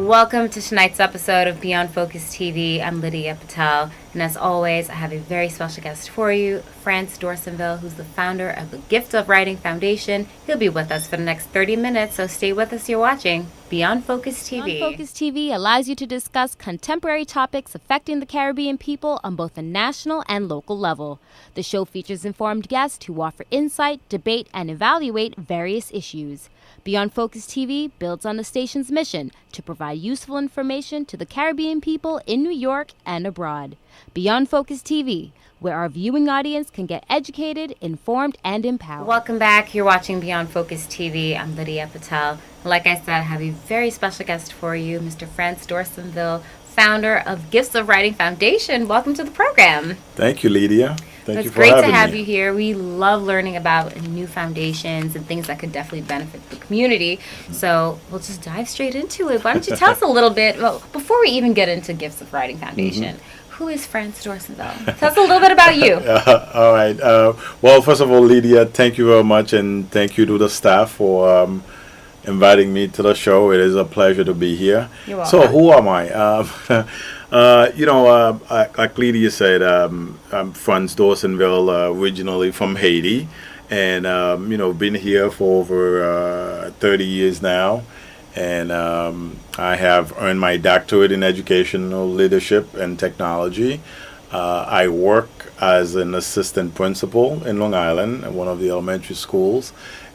Welcome to tonight's episode of Beyond Focus TV. I'm Lydia Patel, and as always, I have a very special guest for you, Frantz Dorsainvil, who's the founder of the Gift of Writing Foundation. He'll be with us for the next 30 minutes, so stay with us. You're watching Beyond Focus TV. Beyond Focus TV allows you to discuss contemporary topics affecting the Caribbean people on both a national and local level. The show features informed guests who offer insight, debate, and evaluate various issues. Beyond Focus TV builds on the station's mission to provide useful information to the Caribbean people in New York and abroad. Beyond Focus TV, where our viewing audience can get educated, informed, and empowered. Welcome back. You're watching Beyond Focus TV. I'm Lydia Patel. Like I said, I have a very special guest for you, Mr. Frantz Dorsainvil, founder of Gifts of Writing Foundation. Welcome to the program. Thank you, Lydia. Thank you for having me. It's great to have you here. We love learning about new foundations and things that could definitely benefit the community. So we'll just dive straight into it. Why don't you tell us a little bit, well, before we even get into Gifts of Writing Foundation, who is Frantz Dorsainvil? Tell us a little bit about you. All right. Well, first of all, Lydia, thank you very much, and thank you to the staff for inviting me to the show. It is a pleasure to be here. You're welcome. So who am I? Like Lydia said, I'm Frantz Dorsainvil, originally from Haiti, and been here for over 30 years now, and I have earned my doctorate in educational leadership and technology. I work as an assistant principal in Long Island at one of the elementary schools,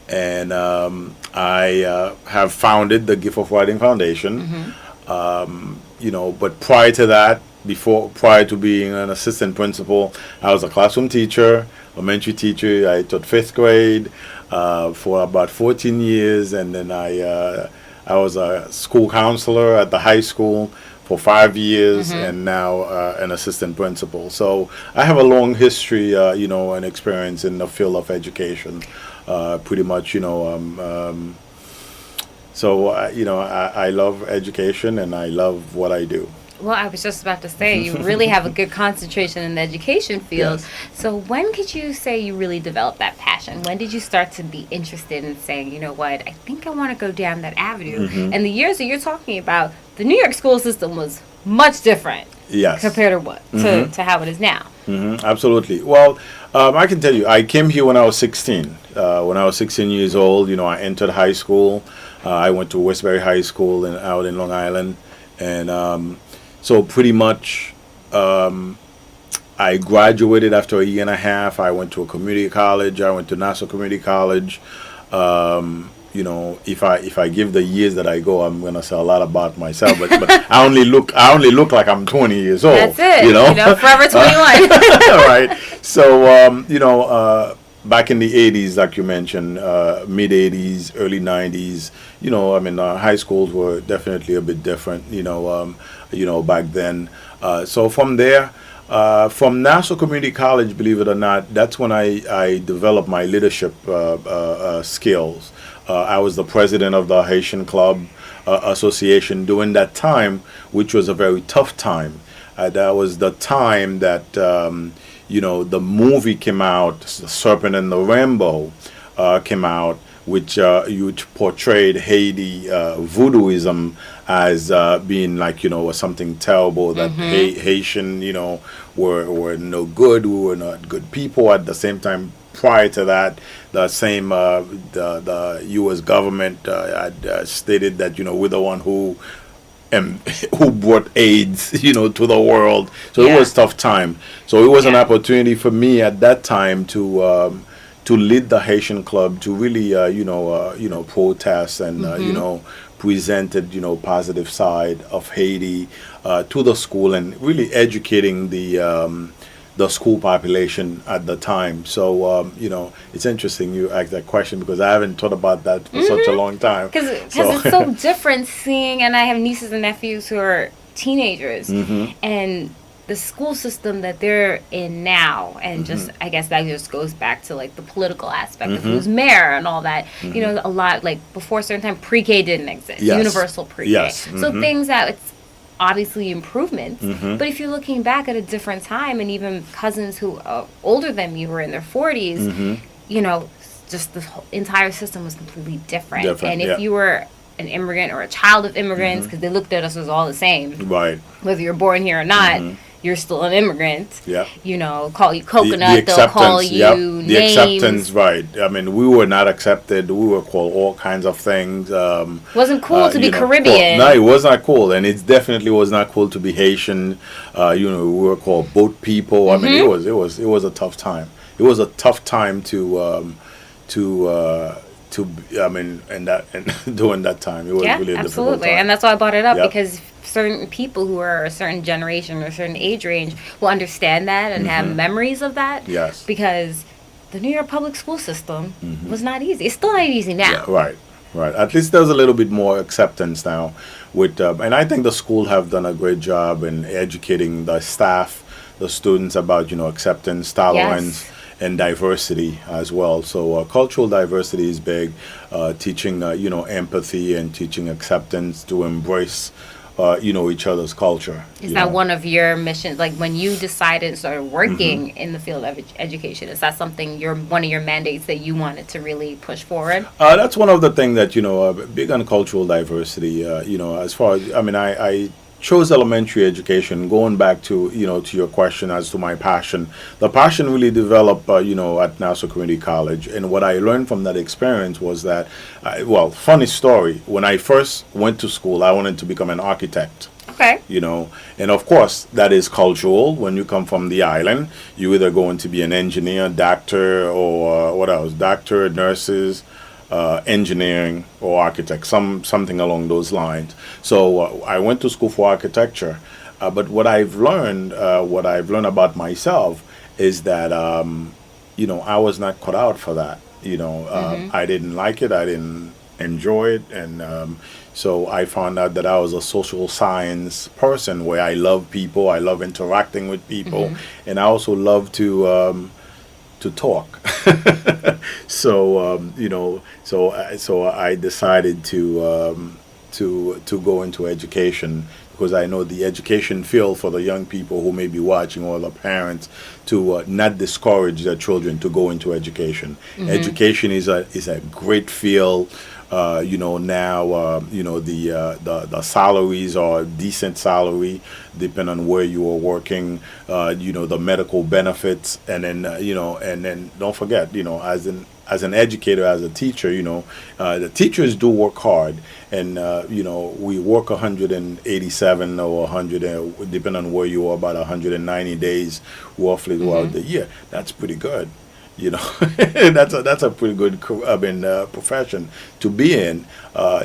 and I have founded the Gift of Writing Foundation. But prior to that, prior to being an assistant principal, I was a classroom teacher, elementary teacher. I taught fifth grade for about 14 years, and then I was a school counselor at the high school for 5 years, and now an assistant principal. So I have a long history, and experience in the field of education. Pretty much, So, I love education, and I love what I do. Well, I was just about to say, you really have a good concentration in the education field. Yes. So when could you say you really developed that passion? When did you start to be interested in saying, you know what, I think I want to go down that avenue? And the years that you're talking about, the New York school system was much different. Yes. Compared to how it is now. Absolutely. Well, I can tell you, I came here when I was 16. When I was 16 years old, I entered high school. I went to Westbury High School out in Long Island. And so pretty much I graduated after a year and a half. I went to a community college. I went to Nassau Community College. If I give the years that I go, I'm gonna say a lot about myself. But I only look like I'm 20 years old. That's it. Forever 21. Right. So back in the 80s, like you mentioned, mid 80s, early 90s. High schools were definitely a bit different. Back then. So from there. From Nassau Community College, believe it or not, that's when I developed my leadership skills. I was the president of the Haitian Club Association during that time, which was a very tough time. That was the time that, the movie came out, The Serpent and the Rainbow came out, which portrayed Haiti voodooism as being like, something terrible, that Haitian, were no good, we were not good people. At the same time, prior to that, the U.S. government had stated that, we're the one who brought AIDS, to the world. So It was a tough time. So it was an opportunity for me at that time to lead the Haitian Club, to really, protest and, presented, positive side of Haiti to the school, and really educating the school population at the time. So, it's interesting you ask that question, because I haven't thought about that for such a long time. Because it's so different seeing, and I have nieces and nephews who are teenagers, and the school system that they're in now, and just, I guess that just goes back to like the political aspect of who's mayor and all that. A lot, like before a certain time, pre-K didn't exist, universal pre-K. Yes. So things that it's obviously improvements, but if you're looking back at a different time, and even cousins who are older than me were in their 40s, just the whole entire system was completely different. And if you were an immigrant or a child of immigrants, because they looked at us as all the same. Right. Whether you're born here or not, you're still an immigrant. Yeah. You know, call you coconut, The they'll call acceptance, you the names. acceptance, right. I mean, we were not accepted. We were called all kinds of things. Wasn't cool to be you know, Caribbean. No, it was not cool. And it definitely was not cool to be Haitian. You know, we were called boat people. I mean, it was a tough time. It was a tough time I mean, and during that time, it was really a difficult absolutely. time. And that's why I brought it up, Yep. because certain people who are a certain generation or a certain age range will understand that and have memories of that. Yes. Because the New York public school system was not easy. It's still not easy now. Yeah, right. At least there's a little bit more acceptance now with, and I think the school have done a great job in educating the staff, the students about, you know, acceptance, tolerance, and diversity as well. So cultural diversity is big. Teaching, you know, empathy and teaching acceptance to embrace, you know, each other's culture. Is that one of your missions? Like when you decided and started working in the field of education, is that something one of your mandates that you wanted to really push forward? That's one of the things that, you know, big on cultural diversity. You know, as far as, I mean, I chose elementary education, going back to, you know, to your question as to my passion. The passion really developed, you know, at Nassau Community College. And what I learned from that experience was that, well, funny story, when I first went to school, I wanted to become an architect. Okay. You know, and of course, that is cultural. When you come from the island, you either going to be an engineer, doctor, or what else? Doctor, nurses, engineering, or architect, something along those lines. So I went to school for architecture, but what I've learned about myself is that you know, I was not cut out for that. You know, I didn't like it, I didn't enjoy it, and so I found out that I was a social science person, where I love people, I love interacting with people, and I also love to talk. So you know, so I decided to go into education, because I know the education field, for the young people who may be watching, or the parents, to not discourage their children to go into education. Education is a great field. You know, now you know, the salaries are decent salary, depending on where you are working. You know, the medical benefits, and then you know, and then don't forget, you know, as an educator, as a teacher, you know, the teachers do work hard, and you know, we work 187 or 100, depending on where you are, about 190 days roughly throughout the year. That's pretty good. You know, that's a pretty good profession to be in.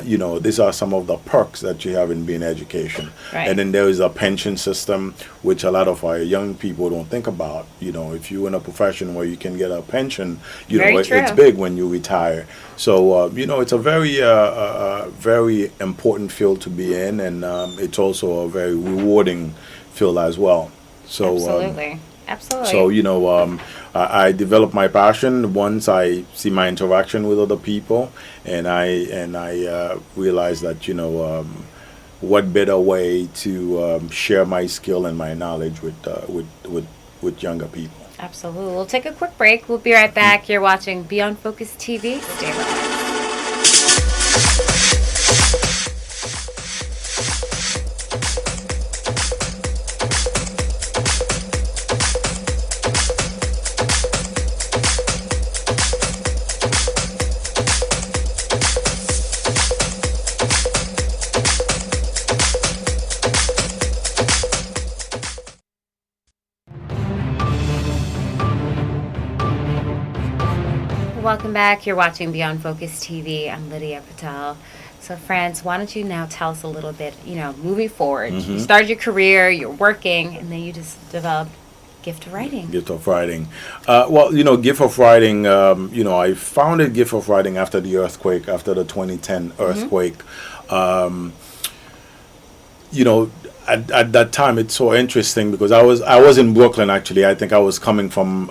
You know, these are some of the perks that you have in being education. Right. And then there is a pension system, which a lot of our young people don't think about. You know, if you're in a profession where you can get a pension, you know, it's big when you retire. So you know, it's a very important field to be in, and it's also a very rewarding field as well. So absolutely. Absolutely. So, you know, I develop my passion once I see my interaction with other people, and I realize that, you know, what better way to share my skill and my knowledge with younger people. Absolutely. We'll take a quick break. We'll be right back. You're watching Beyond Focus TV. Stay with us. Welcome back. You're watching Beyond Focus TV. I'm Lydia Patel. So, Frantz, why don't you now tell us a little bit, you know, moving forward. You started your career, you're working, and then you just developed Gift of Writing. Gift of Writing. Well, you know, Gift of Writing, you know, I founded Gift of Writing after the earthquake, after the 2010 earthquake. You know, at that time, it's so interesting because I was in Brooklyn, actually. I think I was coming from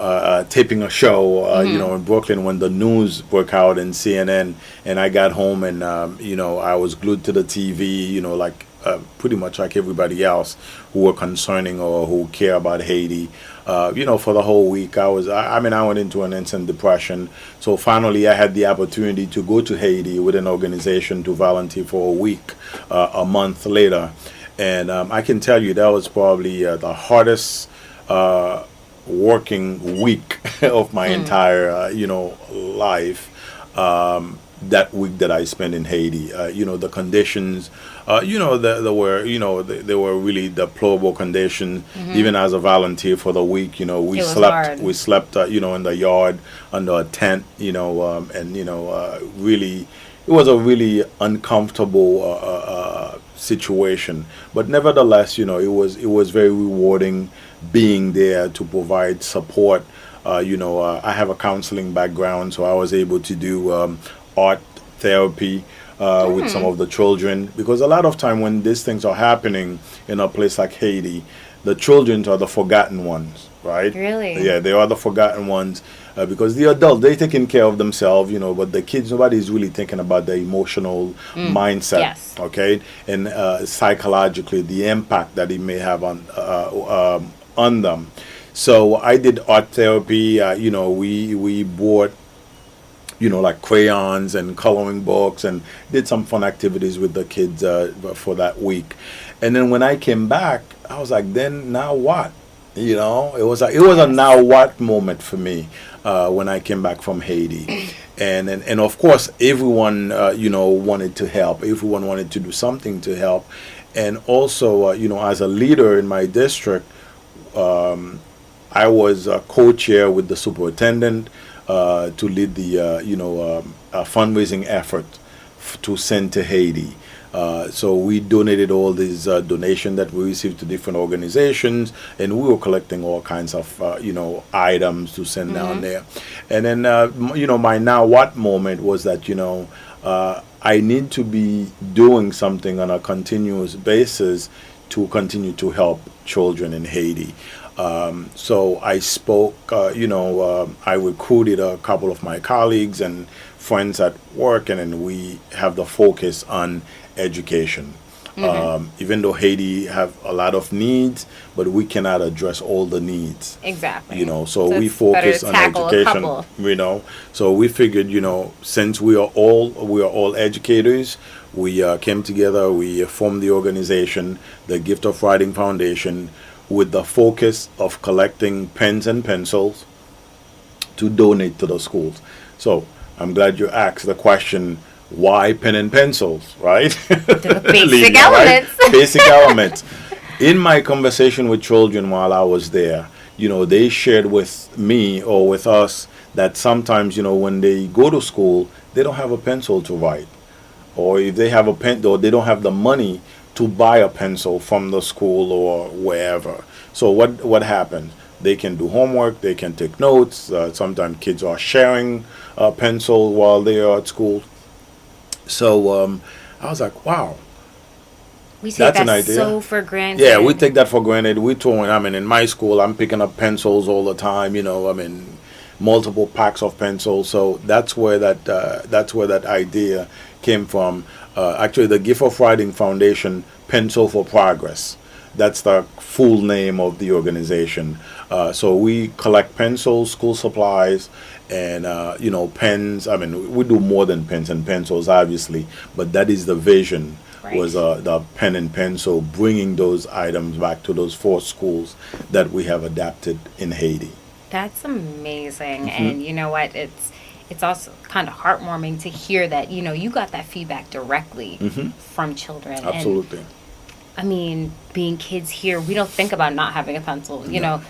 taping a show, you know, in Brooklyn when the news broke out in CNN, and I got home and, you know, I was glued to the TV, you know, like pretty much like everybody else who were concerning or who care about Haiti. For the whole week, I went into an instant depression. So finally, I had the opportunity to go to Haiti with an organization to volunteer for a week, a month later. And I can tell you that was probably the hardest working week of my entire, life. That week that I spent in Haiti, the conditions, they were really deplorable conditions. Even as a volunteer for the week, we slept, in the yard under a tent, really, it was a really uncomfortable situation. But nevertheless, it was very rewarding being there to provide support. I have a counseling background, so I was able to do art therapy with some of the children, because a lot of time when these things are happening in a place like Haiti, the children are the forgotten ones, right? Really? Yeah, they are the forgotten ones, because the adults, they're taking care of themselves, but the kids, nobody's really thinking about the emotional mindset, yes. Okay, and psychologically the impact that it may have on them. So I did art therapy. We bought like crayons and coloring books, and did some fun activities with the kids for that week. And then when I came back, I was like, then now what? It was a now what moment for me when I came back from Haiti. And of course, everyone, wanted to help. Everyone wanted to do something to help. And also, as a leader in my district, I was a co-chair with the superintendent to lead the a fundraising effort to send to Haiti. So we donated all these donations that we received to different organizations, and we were collecting all kinds of items to send down there. And then my now what moment was that I need to be doing something on a continuous basis to continue to help children in Haiti. So I spoke, I recruited a couple of my colleagues and friends at work, and then we have the focus on education. Even though Haiti have a lot of needs, but we cannot address all the needs. Exactly. So we focus on education. So we figured, since we are all educators, we came together, we formed the organization, the Gift of Writing Foundation, with the focus of collecting pens and pencils to donate to the schools. So I'm glad you asked the question, why pen and pencils, right? The basic elements. Right? Basic elements. In my conversation with children while I was there, they shared with me or with us that sometimes, when they go to school, they don't have a pencil to write. Or if they have a pen, or they don't have the money to buy a pencil from the school or wherever. So what happens? They can do homework, they can take notes. Sometimes kids are sharing a pencil while they are at school. So I was like, wow. We take that so for granted. Yeah, we take that for granted. In my school, I'm picking up pencils all the time, multiple packs of pencils. So that's where that idea came from. Actually, the Gift of Writing Foundation, Pencil for Progress. That's the full name of the organization. So we collect pencils, school supplies, and pens. We do more than pens and pencils, obviously, but that is the vision. Right. Was the pen and pencil, bringing those items back to those 4 schools that we have adapted in Haiti. That's amazing, and you know what? It's also kind of heartwarming to hear that you got that feedback directly from children. Absolutely. And, being kids here, we don't think about not having a pencil. Your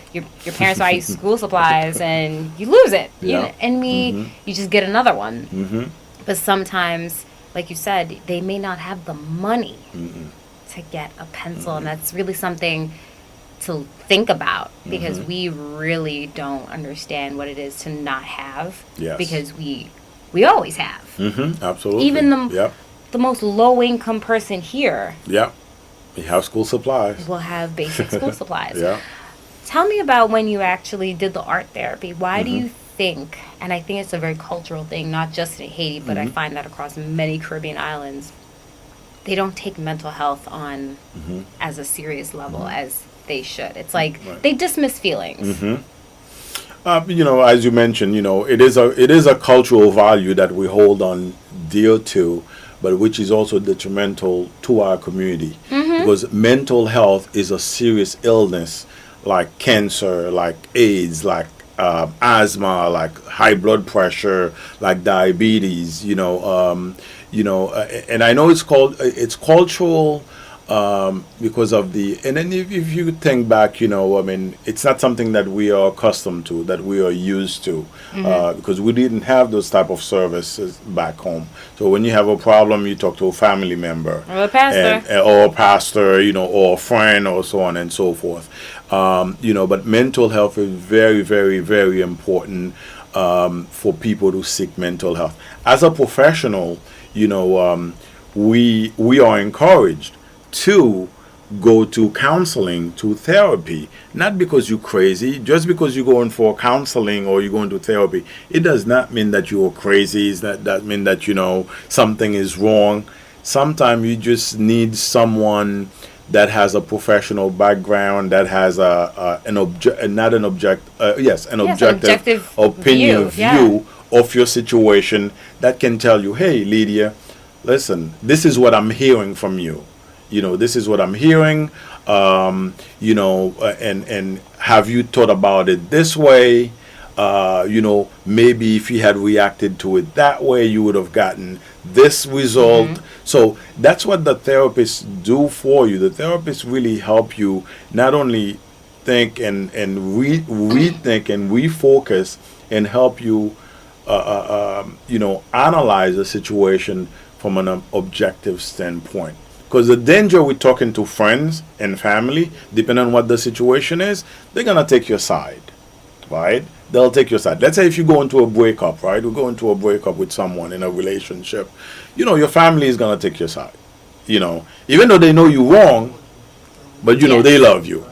parents buy you school supplies and you lose it. Yeah. You just get another one. But sometimes, like you said, they may not have the money to get a pencil, and that's really something to think about, because we really don't understand what it is to not have. Yes. Because we always have. Absolutely. Even the most low income person here. Yeah. We have school supplies. Will have basic school supplies. Yeah. Tell me about when you actually did the art therapy. Why do you think, and I think it's a very cultural thing, not just in Haiti, but I find that across many Caribbean islands, they don't take mental health on as a serious level as they should. It's like they dismiss feelings. As you mentioned, it is a cultural value that we hold on dear to, but which is also detrimental to our community, because mental health is a serious illness, like cancer, like AIDS, like asthma, like high blood pressure, like diabetes. And I know it's cultural. Because of and then if you think back, it's not something that we are accustomed to, that we are used to, because we didn't have those type of services back home. So when you have a problem, you talk to a family member, Or a pastor. or a pastor, or a friend, or so on and so forth. But mental health is very, very, very important for people to seek mental health. As a professional, we are encouraged to go to counseling, to therapy, not because you're crazy. Just because you're going for counseling or you're going to therapy, it does not mean that you're crazy. It does mean that something is wrong. Sometimes you just need someone that has a professional background, that has an objective opinion view of your situation, that can tell you, hey, Lydia, listen, this is what I'm hearing from you. This is what I'm hearing, and have you thought about it this way? Maybe if you had reacted to it that way, you would have gotten this result. So that's what the therapists do for you. The therapists really help you not only think and rethink and refocus, and help you, analyze the situation from an objective standpoint. Because the danger with talking to friends and family, depending on what the situation is, they're going to take your side, right? They'll take your side. Let's say if you go into a breakup, right? We go into a breakup with someone in a relationship, your family is going to take your side, even though they know you're wrong, but, they love you,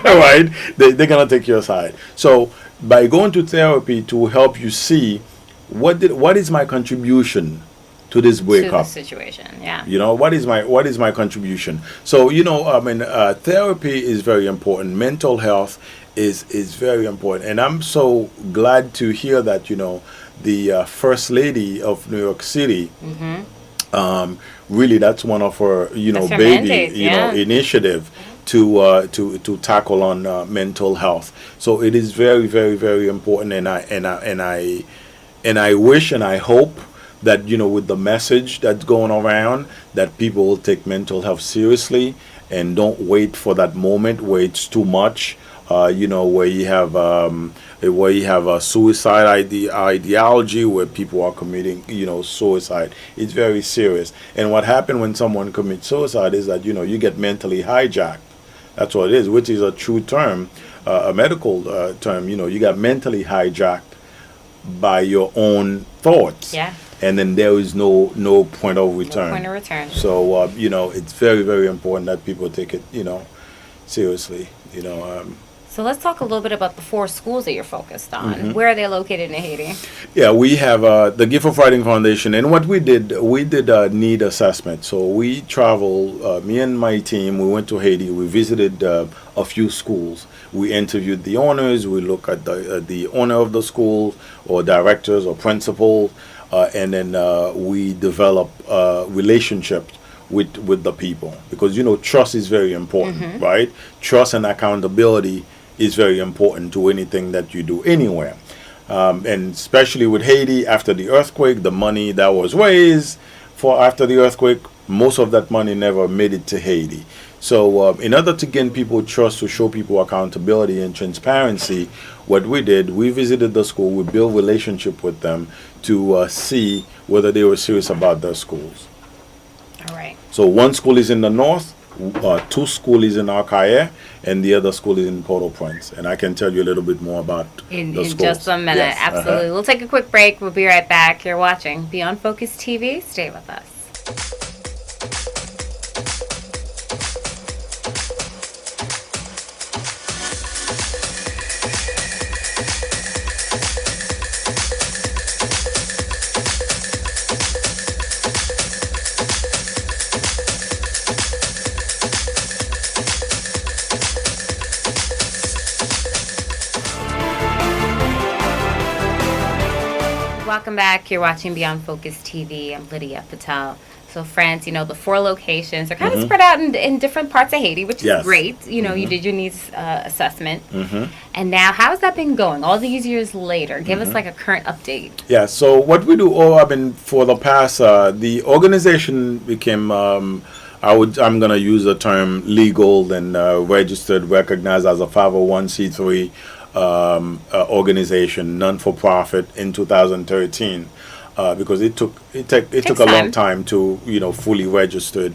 right? They're going to take your side. So by going to therapy to help you see what is my contribution to this breakup, to the situation, yeah. What is my contribution? So therapy is very important. Mental health is very important, and I'm so glad to hear that the First Lady of New York City, really that's one of her baby initiative to tackle on mental health. So it is very, very, very important, and I wish and I hope that with the message that's going around, that people will take mental health seriously and don't wait for that moment where it's too much, where you have a suicide ideology, where people are committing suicide. It's very serious. And what happens when someone commits suicide is that you get mentally hijacked. That's what it is, which is a true term, a medical term. You got mentally hijacked by your own thoughts. Yeah. And then there is no point of return. No point of return. So it's very, very important that people take it seriously. So let's talk a little bit about the 4 schools that you're focused on. Where are they located in Haiti? Yeah, we have the Gift of Writing Foundation, and what we did a need assessment. So we traveled, me and my team, we went to Haiti. We visited a few schools. We interviewed the owners. We looked at the owner of the school, or directors, or principals. And then we develop relationships with the people, because trust is very important, right? Trust and accountability is very important to anything that you do anywhere, and especially with Haiti after the earthquake. The money that was raised for after the earthquake, most of that money never made it to Haiti. So in order to gain people trust, to show people accountability and transparency, what we did, we visited the school, we built relationship with them to see whether they were serious about their schools. All right. So one school is in the north, 2 schools is in Arcaye, and the other school is in Port-au-Prince. And I can tell you a little bit more about in schools. Just a minute. Yes. Absolutely. We'll take a quick break. We'll be right back. You're watching Beyond Focus TV. Stay with us. Welcome back. You're watching Beyond Focus TV. I'm Lydia Patel. So, Frantz, the 4 locations are kind of spread out in different parts of Haiti, which is great. You did your needs assessment. And now, how has that been going all these years later? Give us like a current update. Yeah, so what we do, for the past, the organization became, I'm going to use the term legal and registered, recognized as a 501c3 organization, non-for-profit in 2013. Because it took a long time to fully registered.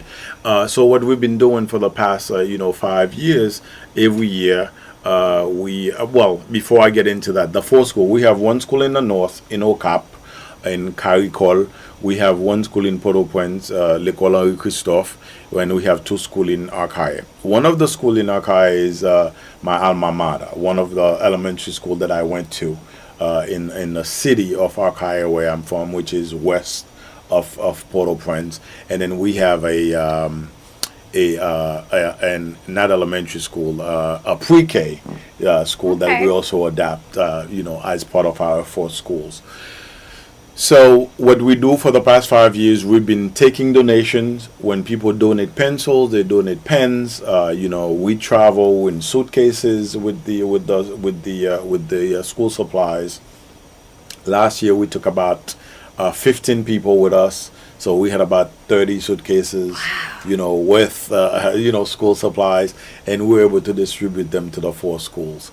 So what we've been doing for the past 5 years, every year before I get into that, the 4 school, we have one school in the north in Okap, in Caricol. We have one school in Port-au-Prince, L'École Henri Christophe, and we have 2 schools in Arcaille. One of the schools in Arcaille is my alma mater, one of the elementary school that I went to in the city of Arcaille, where I'm from, which is west of Port-au-Prince. And then we have not elementary school, a pre-K school that we also adapt, as part of our 4 schools. So what we do for the past 5 years, we've been taking donations. When people donate pencils, they donate pens. We travel in suitcases with the school supplies. Last year we took about 15 people with us, so we had about 30 suitcases, with school supplies, and we were able to distribute them to the 4 schools.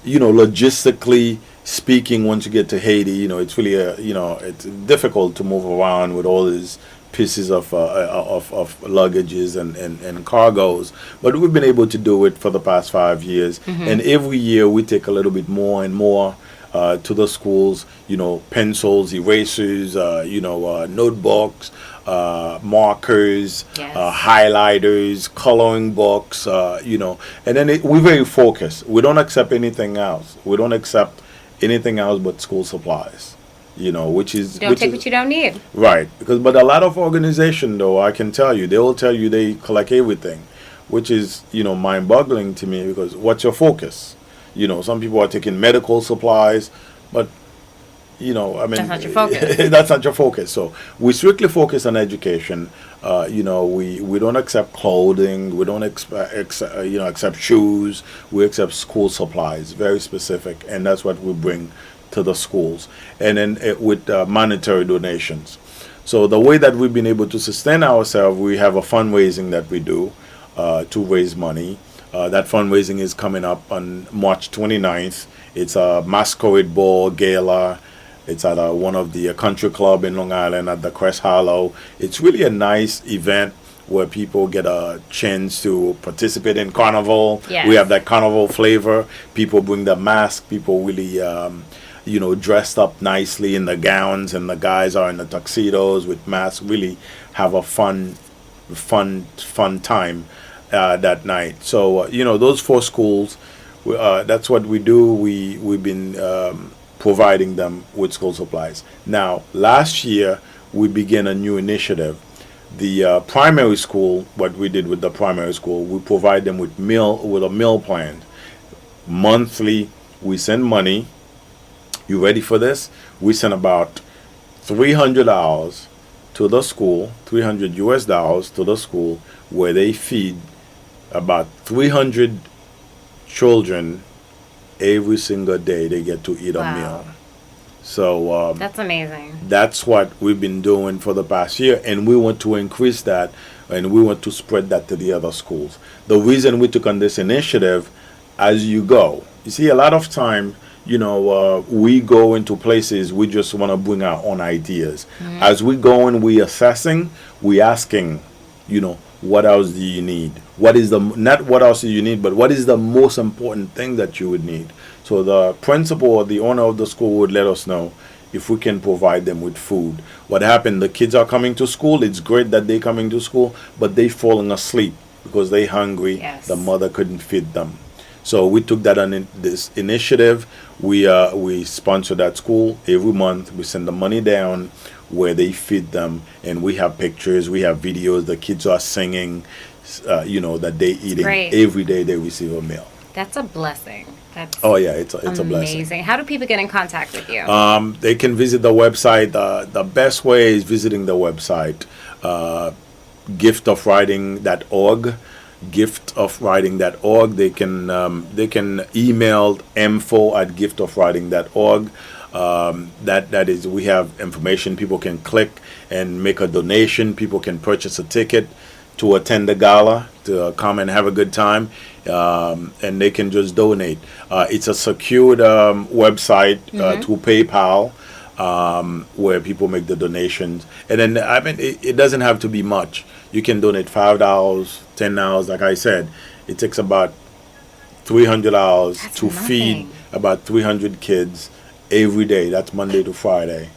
Logistically speaking, once you get to Haiti, it's really it's difficult to move around with all these pieces of luggages and cargoes, but we've been able to do it for the past 5 years, and every year we take a little bit more and more to the schools, pencils, erasers, notebooks, markers, highlighters, coloring books, and then we're very focused. We don't accept anything else. We don't accept anything else but school supplies, which is... Don't take what you don't need. Right. But a lot of organizations, though, I can tell you, they will tell you they collect everything, which is, mind-boggling to me, because what's your focus? Some people are taking medical supplies, but, that's not your focus. That's not your focus. So we strictly focus on education. We don't accept clothing. We don't accept shoes. We accept school supplies, very specific, and that's what we bring to the schools. And then with monetary donations. So the way that we've been able to sustain ourselves, we have a fundraising that we do to raise money. That fundraising is coming up on March 29th. It's a masquerade ball gala. It's at one of the country club in Long Island at the Crest Hollow. It's really a nice event where people get a chance to participate in carnival. Yes. We have that carnival flavor. People bring the mask. People really, dressed up nicely in the gowns, and the guys are in the tuxedos with masks. Really have a fun time that night. So those 4 schools, that's what we do. We've been providing them with school supplies. Now, last year we began a new initiative. The primary school, what we did with the primary school, we provide them with a meal plan. Monthly, we send money. You ready for this? We send about $300 to the school, $300 to the school, where they feed about 300 children every single day. They get to eat a meal. So that's amazing. That's what we've been doing for the past year, and we want to increase that, and we want to spread that to the other schools. The reason we took on this initiative, as you go, you see, a lot of time, we go into places, we just want to bring our own ideas. As we go and we assessing, we asking, what else do you need? Not what else do you need, but what is the most important thing that you would need? So the principal or the owner of the school would let us know if we can provide them with food. What happened, the kids are coming to school. It's great that they're coming to school, but they're falling asleep because they're hungry. Yes. The mother couldn't feed them. So we took that on this initiative. We sponsor that school every month. We send the money down where they feed them, and we have pictures, we have videos. The kids are singing, that they eating. Every day they receive a meal. That's a blessing. That's Oh yeah, it's a blessing. amazing. How do people get in contact with you? They can visit the website. The best way is visiting the website, giftofwriting.org. Giftofwriting.org. They can email info@giftofwriting.org. That is, we have information. People can click and make a donation. People can purchase a ticket to attend the gala, to come and have a good time, and they can just donate. It's a secured website through PayPal, where people make the donations. And then, I mean, it doesn't have to be much. You can donate $5, $10. Like I said, it takes about $300 That's to feed nothing. about 300 kids every day. That's Monday to Friday.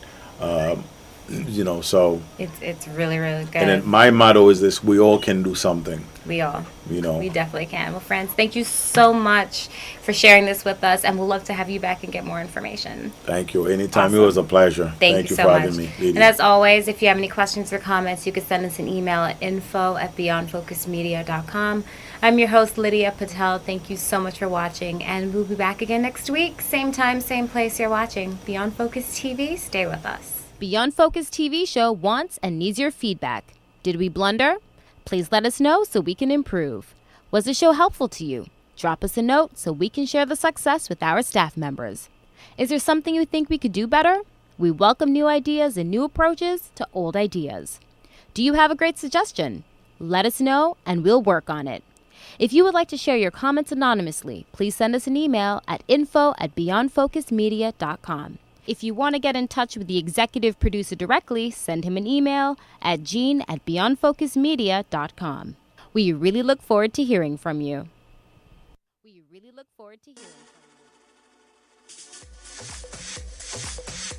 So, It's really, really good. and then my motto is this: we all can do something. We all. You know. We definitely can. Well, Frantz, thank you so much for sharing this with us, and we'll love to have you back and get more information. Thank you. Anytime. Awesome. It was a pleasure. Thank you so for much. having me, ladies. And as always, if you have any questions or comments, you can send us an email at info@beyondfocusmedia.com. I'm your host, Lydia Patel. Thank you so much for watching, and we'll be back again next week. Same time, same place you're watching. Beyond Focus TV. Stay with us. Beyond Focus TV show wants and needs your feedback. Did we blunder? Please let us know so we can improve. Was the show helpful to you? Drop us a note so we can share the success with our staff members. Is there something you think we could do better? We welcome new ideas and new approaches to old ideas. Do you have a great suggestion? Let us know and we'll work on it. If you would like to share your comments anonymously, please send us an email at info@beyondfocusmedia.com. If you want to get in touch with the executive producer directly, send him an email at gene@beyondfocusmedia.com. We really look forward to hearing from you. We really look forward to hearing from you.